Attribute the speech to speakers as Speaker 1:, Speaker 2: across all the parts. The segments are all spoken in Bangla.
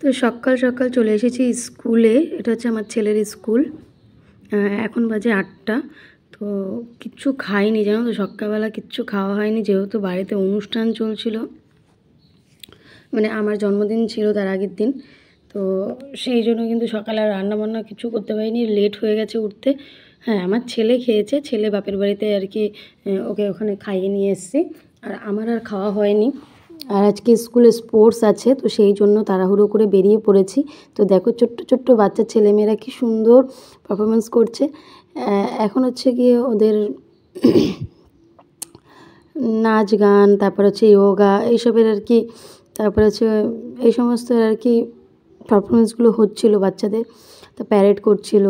Speaker 1: তো সকাল সকাল চলে এসেছি স্কুলে। এটা হচ্ছে আমার ছেলের স্কুল। এখন বাজে 8টা। তো কিচ্ছু খাইনি, জানো তো, সকালবেলা কিচ্ছু খাওয়া হয়নি, যেহেতু বাড়িতে অনুষ্ঠান চলছিল, মানে আমার জন্মদিন ছিল তার আগের দিন। তো সেই জন্য কিন্তু সকালে আর রান্নাবান্না কিছু করতে পারিনি, লেট হয়ে গেছে উঠতে। হ্যাঁ, আমার ছেলে খেয়েছে, ছেলে বাপের বাড়িতে আর কি ওকে ওখানে খাইয়ে নিয়ে এসেছি, আর আমার আর খাওয়া হয়নি। আর আজকে স্কুলে স্পোর্টস আছে, তো সেই জন্য তাড়াহুড়ো করে বেরিয়ে পড়েছি। তো দেখো ছোট্ট ছোট্ট বাচ্চা ছেলেমেয়েরা কি সুন্দর পারফরমেন্স করছে। এখন হচ্ছে গিয়ে ওদের নাচ গান, তারপর হচ্ছে যোগা, এইসবের আর কি, তারপর হচ্ছে এই সমস্ত আর কি পারফরমেন্সগুলো হচ্ছিলো বাচ্চাদের। তো প্যারেড করছিল।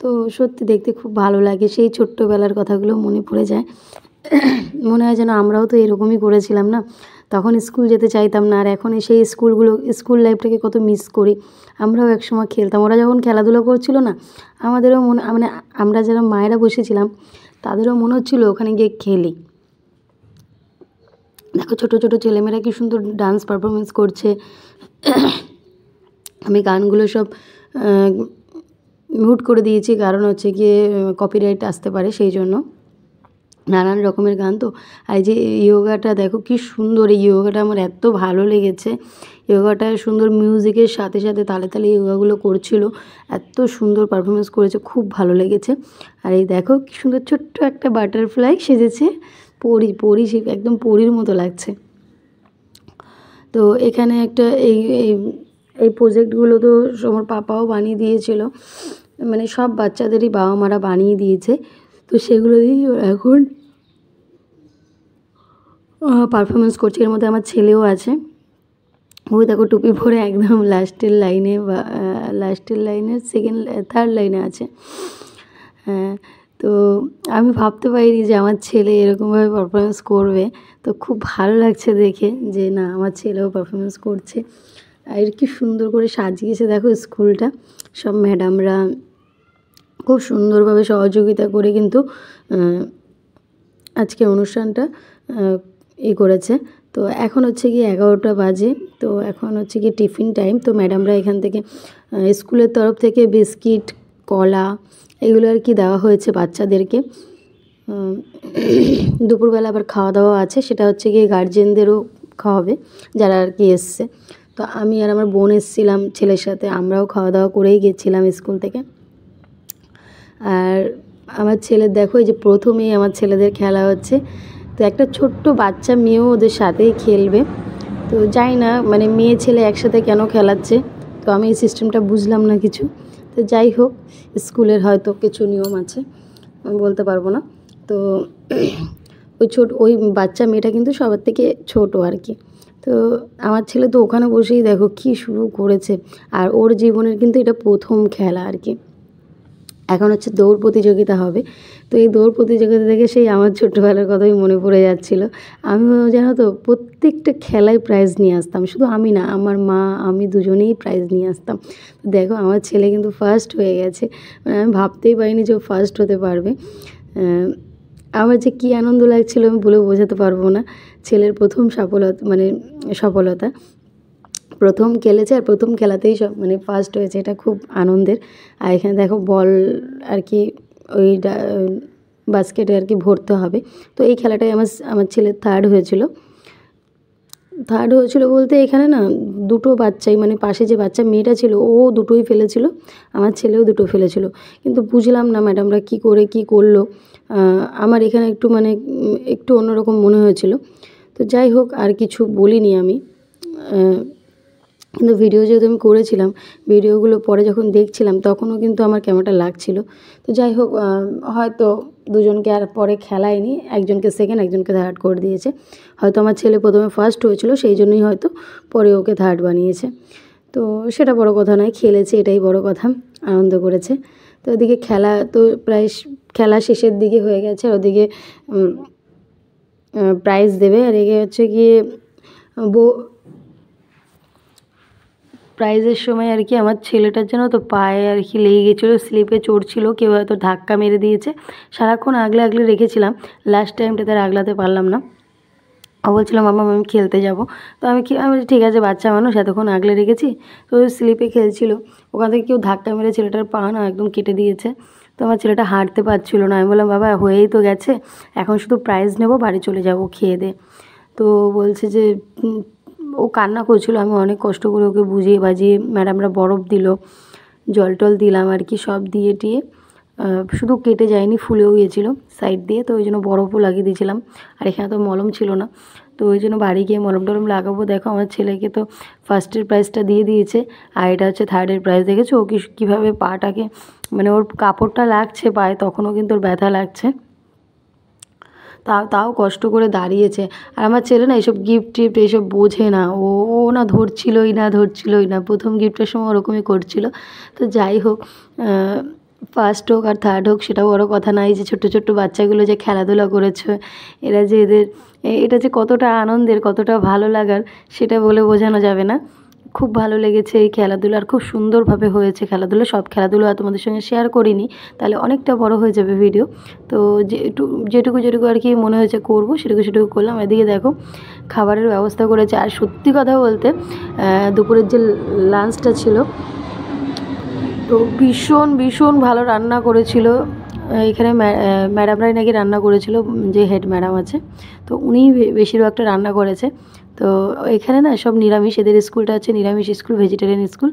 Speaker 1: তো সত্যি দেখতে খুব ভালো লাগে, সেই ছোট্টোবেলার কথাগুলো মনে পড়ে যায়। মনে হয় যেন আমরাও তো এরকমই করেছিলাম না, তখন স্কুল যেতে চাইতাম না, আর এখন সেই স্কুল লাইফটাকে কত মিস করি। আমরাও একসময় খেলতাম, ওরা যখন খেলাধুলা করছিল না, আমাদেরও মানে আমরা যারা মায়েরা বসেছিলাম তাদেরও মনে হচ্ছিলো ওখানে গিয়ে খেলি। দেখো ছোটো ছোটো ছেলেমেয়েরা কি সুন্দর ডান্স পারফরমেন্স করছে। আমি গানগুলো সব মিউট করে দিয়েছি, কারণ হচ্ছে গিয়ে কপিরাইট আসতে পারে, সেই জন্য। নানান রকমের গান তো। আর এই যে যোগাটা দেখো কি সুন্দর, এই যোগাটা আমার এত ভালো লেগেছে। যোগাটা সুন্দর মিউজিকের সাথে সাথে তালে তালে যোগাগুলো করছিল, এত সুন্দর পারফরমেন্স করেছে, খুব ভালো লেগেছে। আর এই দেখো কি সুন্দর ছোট্ট একটা বাটারফ্লাই সেজেছে, পরি সে একদম পরির মতো লাগছে। তো এখানে একটা এই এই প্রজেক্টগুলো তো আমার পাপাও বানিয়ে দিয়েছিল, মানে সব বাচ্চাদেরই বাবা মারা বানিয়ে দিয়েছে। তো সেগুলো দিয়েই এখন পারফরমেন্স করছে। এর মধ্যে আমার ছেলেও আছে, ওই দেখো টুপি পরে একদম লাস্টের লাইনে বা লাস্টের লাইনের থার্ড লাইনে আছে। হ্যাঁ, তো আমি ভাবতে পারিনি যে আমার ছেলে এরকমভাবে পারফরমেন্স করবে। তো খুব ভালো লাগছে দেখে যে না, আমার ছেলেও পারফরমেন্স করছে। আর কি সুন্দর করে সাজিয়েছে দেখো স্কুলটা। সব ম্যাডামরা খুব সুন্দরভাবে সহযোগিতা করে কিন্তু আজকে অনুষ্ঠানটা করেছে। তো এখন হচ্ছে গিয়ে 11টা বাজে। তো এখন হচ্ছে গিয়ে টিফিন টাইম। তো ম্যাডামরা এখান থেকে স্কুলের তরফ থেকে বিস্কিট, কলা, এগুলো আর কি দেওয়া হয়েছে বাচ্চাদেরকে। দুপুরবেলা আবার খাওয়া দাওয়া আছে, সেটা হচ্ছে গিয়ে গার্জেনদেরও খাওয়াবে যারা আর কি এসছে। তো আমি আর আমার বোন এসেছিলাম ছেলের সাথে, আমরাও খাওয়া দাওয়া করেই গেছিলাম স্কুল থেকে। আর আমার ছেলের দেখো, এই যে প্রথমেই আমার ছেলেদের খেলা হচ্ছে। তো একটা ছোট্ট বাচ্চা মেয়েও ওদের সাথেই খেলবে। তো যাই না, মানে মেয়ে ছেলে একসাথে কেন খেলাচ্ছে, তো আমি এই সিস্টেমটা বুঝলাম না কিছু। তো যাই হোক, স্কুলের হয়তো কিছু নিয়ম আছে, আমি বলতে পারবো না। তো ওই বাচ্চা মেয়েটা কিন্তু সবার থেকে ছোট আর কি। তো আমার ছেলে তো ওখানে বসেই দেখো কি শুরু করেছে, আর ওর জীবনের কিন্তু এটা প্রথম খেলা আর কি। এখন হচ্ছে দৌড় প্রতিযোগিতা হবে। তো এই দৌড় প্রতিযোগিতা থেকে সেই আমার ছোট্টবেলার কথাই মনে পড়ে যাচ্ছিলো। আমিও জানো তো প্রত্যেকটা খেলায় প্রাইজ নিয়ে আসতাম, শুধু আমি না, আমার মা আমি দুজনেই প্রাইজ নিয়ে আসতাম। দেখো আমার ছেলে কিন্তু ফার্স্ট হয়ে গেছে, মানে আমি ভাবতেই পারিনি যে ও ফার্স্ট হতে পারবে। আমার যে কী আনন্দ লাগছিলো আমি বলে বোঝাতে পারবো না। ছেলের প্রথম সফলতা, প্রথম খেলেছে আর প্রথম খেলাতেই সব মানে ফার্স্ট হয়েছে, এটা খুব আনন্দের। আর এখানে দেখো বল আর কি ওই বাস্কেটে আর কি ভরতে হবে। তো এই খেলাটাই আমার ছেলে থার্ড হয়েছিল বলতে এখানে না দুটো বাচ্চাই, মানে পাশে যে বাচ্চা মেয়েটা ছিল ও দুটোই ফেলেছিল, আমার ছেলেও দুটো ফেলেছিল। কিন্তু বুঝলাম না ম্যাডামরা কী করে কী করলো। আমার এখানে একটু মানে একটু অন্যরকম মনে হয়েছিল। তো যাই হোক, আর কিছু বলিনি আমি। কিন্তু ভিডিও যেহেতু আমি করেছিলাম, ভিডিওগুলো পরে যখন দেখছিলাম তখনও কিন্তু আমার কেমনটা লাগছিল। তো যাই হোক, হয়তো দুজনকে আর পরে খেলায়নি, একজনকে সেকেন্ড একজনকে থার্ড করে দিয়েছে। হয়তো আমার ছেলে প্রথমে ফার্স্ট হয়েছিল, সেই জন্যই হয়তো পরে ওকে থার্ড বানিয়েছে। তো সেটা বড় কথা নয়, খেলেছে এটাই বড় কথা, আনন্দ করেছে। তো ওদিকে খেলা তো প্রায় খেলা শেষের দিকে হয়ে গেছে, ওদিকে প্রাইজ দেবে, আর এগে হচ্ছে গিয়ে প্রাইজের সময় আর কি আমার ছেলেটার জন্য তো পায়ে আর কি লেগে গেছিলো, স্লিপে চড়ছিল, কেউ হয়তো ধাক্কা মেরে দিয়েছে। সারাক্ষণ আগলে রেখেছিলাম, লাস্ট টাইমটাতে আর আগলাতে পারলাম না। ও বলছিল মাম্মা আমি খেলতে যাব। তো আমি ঠিক আছে, বাচ্চা মানুষ এতক্ষণ আগলে রেখেছি। তো স্লিপে খেলছিল, ওখান থেকে কেউ ধাক্কা মেরে ছেলেটার পা না একদম কেটে দিয়েছে। তো আমার ছেলেটা হাঁটতে পারছিল না। আমি বললাম বাবা হয়েই তো গেছে, এখন শুধু প্রাইজ নেব, বাড়ি চলে যাব খেয়ে দে। তো বলছে যে ও কান্না করছিল। আমি অনেক কষ্ট করে ওকে বুঝিয়ে বাজিয়ে ম্যাডামরা বরফ দিল, জল টল দিলাম আর কি, সব দিয়ে টিয়ে শুধু কেটে যায়নি, ফুলেও গিয়েছিলো সাইড দিয়ে। তো ওই জন্য বরফও লাগিয়ে দিয়েছিলাম। আর এখানে তো মলম ছিল না, তো ওই জন্য বাড়ি গিয়ে মলম টলম লাগাবো। দেখো আমার ছেলেকে তো ফার্স্টের প্রাইজটা দিয়ে দিয়েছে, আর এটা হচ্ছে থার্ডের প্রাইজ। দেখেছো ও কীভাবে পাটাকে, মানে ওর কাপড়টা লাগছে পায়ে, তখনও কিন্তু ওর ব্যথা লাগছে, তাও কষ্ট করে দাঁড়িয়েছে। আর আমার ছেলে না এইসব গিফট টিফট এইসব বোঝে না, ও না ধরছিলই না। প্রথম গিফটের সময় ওরকমই করছিল। তো যাই হোক, ফার্স্ট হোক আর থার্ড হোক সেটা বড় কথা নয়। যে ছোট্ট ছোট্ট বাচ্চাগুলো যে খেলাধুলা করেছে, এরা যে এটা যে কতটা আনন্দের, কতটা ভালো লাগার, সেটা বলে বোঝানো যাবে না। খুব ভালো লেগেছে এই খেলাধুলা, আর খুব সুন্দরভাবে হয়েছে খেলাধুলা। সব খেলাধুলা তোমাদের সঙ্গে শেয়ার করিনি, তাহলে অনেকটা বড় হয়ে যাবে ভিডিও। তো যেটুকু আর কি মনে হয়েছে করবো, সেটুকু করলাম। এদিকে দেখো খাবারের ব্যবস্থা করেছে। আর সত্যি কথা বলতে দুপুরের যে লাঞ্চটা ছিল, তো ভীষণ ভালো রান্না করেছিল। এখানে ম্যাডামরাই নাকি রান্না করেছিল, যে হেড ম্যাডাম আছে, তো উনিই বেশিরভাগটা রান্না করেছে। তো এখানে না সব নিরামিষ, এদের স্কুলটা হচ্ছে নিরামিষ স্কুল, ভেজিটেরিয়ান স্কুল।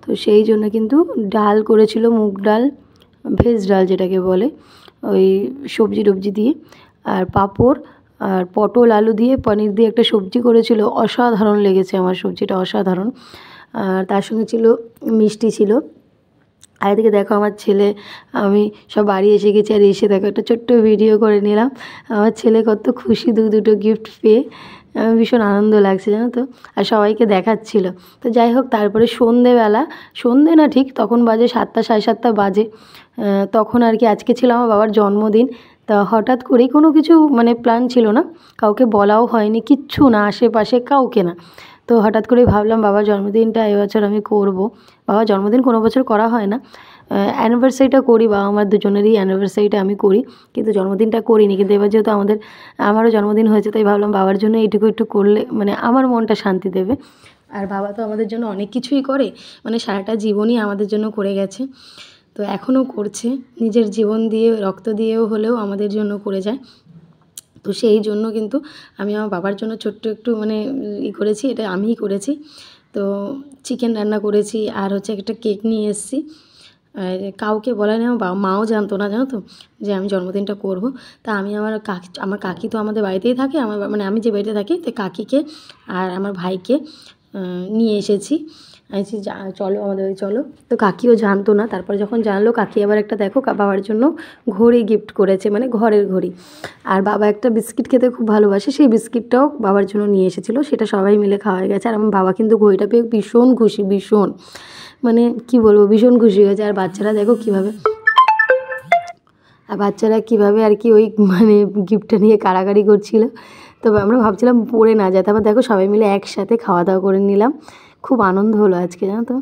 Speaker 1: তো সেই জন্য কিন্তু ডাল করেছিল, মুগ ডাল, ভেজ ডাল যেটাকে বলে, ওই সবজি টবজি দিয়ে, আর পাঁপড়, আর পটল আলু দিয়ে পনির দিয়ে একটা সবজি করেছিল। অসাধারণ লেগেছে আমার সবজিটা, অসাধারণ। আর তার সঙ্গে ছিল মিষ্টি ছিল। আর এদিকে দেখো আমার ছেলে, আমি সব বাড়ি এসে গেছি, আর এসে দেখো একটা ছোট্ট ভিডিও করে নিলাম। আমার ছেলে কত খুশি দুটো গিফট পেয়ে, ভীষণ আনন্দ লাগছে জানো তো, আর সবাইকে দেখাচ্ছিল। তো যাই হোক, তারপরে সন্ধে না ঠিক তখন বাজে 7টা, 7:30 বাজে, তখন আর কি আজকে ছিল আমার বাবার জন্মদিন। তা হঠাৎ করেই কোনো কিছু মানে প্ল্যান ছিল না, কাউকে বলাও হয়নি, কিচ্ছু না, আশেপাশে কাউকে না। তো হঠাৎ করেই ভাবলাম বাবার জন্মদিনটা এবছর আমি করব। বাবার জন্মদিন কোনো বছর করা হয় না, অ্যানিভার্সারিটা করি, বাবা আমার দুজনেরই অ্যানিভার্সারিটা আমি করি, কিন্তু জন্মদিনটা করিনি। কিন্তু এবার যেহেতু আমারও জন্মদিন হয়েছে, তাই ভাবলাম বাবার জন্য এইটুকু একটু করলে মানে আমার মনটা শান্তি দেবে। আর বাবা তো আমাদের জন্য অনেক কিছুই করে, মানে সারাটা জীবনই আমাদের জন্য করে গেছে, তো এখনও করছে, নিজের জীবন দিয়ে রক্ত দিয়েও হলেও আমাদের জন্য করে যায়। তো সেই জন্য কিন্তু আমি আমার বাবার জন্য ছোট্ট একটু মানে করেছি, এটা আমিই করেছি। তো চিকেন রান্না করেছি, আর হচ্ছে একটা কেক নিয়ে এসেছি। আর কাউকে বলা নেই, আমার মাও জানতো না জানো তো যে আমি জন্মদিনটা করব। তা আমি আমার কাকি তো আমাদের বাড়িতেই থাকে, মানে আমি যে বাড়িতে থাকি, তো কাকিকে আর আমার ভাইকে নিয়ে এসেছি। আমি চলো আমাদের বাড়ি চলো। তো কাকিও জানতো না, তারপরে যখন জানলো, কাকি আবার একটা দেখো বাবার জন্য ঘড়ি গিফট করেছে, মানে ঘরের ঘড়ি। আর বাবা একটা বিস্কিট খেতে খুব ভালোবাসে, সেই বিস্কিটটাও বাবার জন্য নিয়ে এসেছিলো, সেটা সবাই মিলে খাওয়া গেছে। আর আমার বাবা কিন্তু ঘড়িটা পেয়ে ভীষণ খুশি, মানে কি বলবো, ভীষণ খুশি হয়েছে। আর বাচ্চারা দেখো কীভাবে আর কি ওই মানে গিফটটা নিয়ে কাড়াকাড়ি করছিল। তবে আমরা ভাবছিলাম পড়ে না যায়, তারপর দেখো সবাই মিলে একসাথে খাওয়া দাওয়া করে নিলাম। খুব আনন্দ হলো আজকে জানো তো।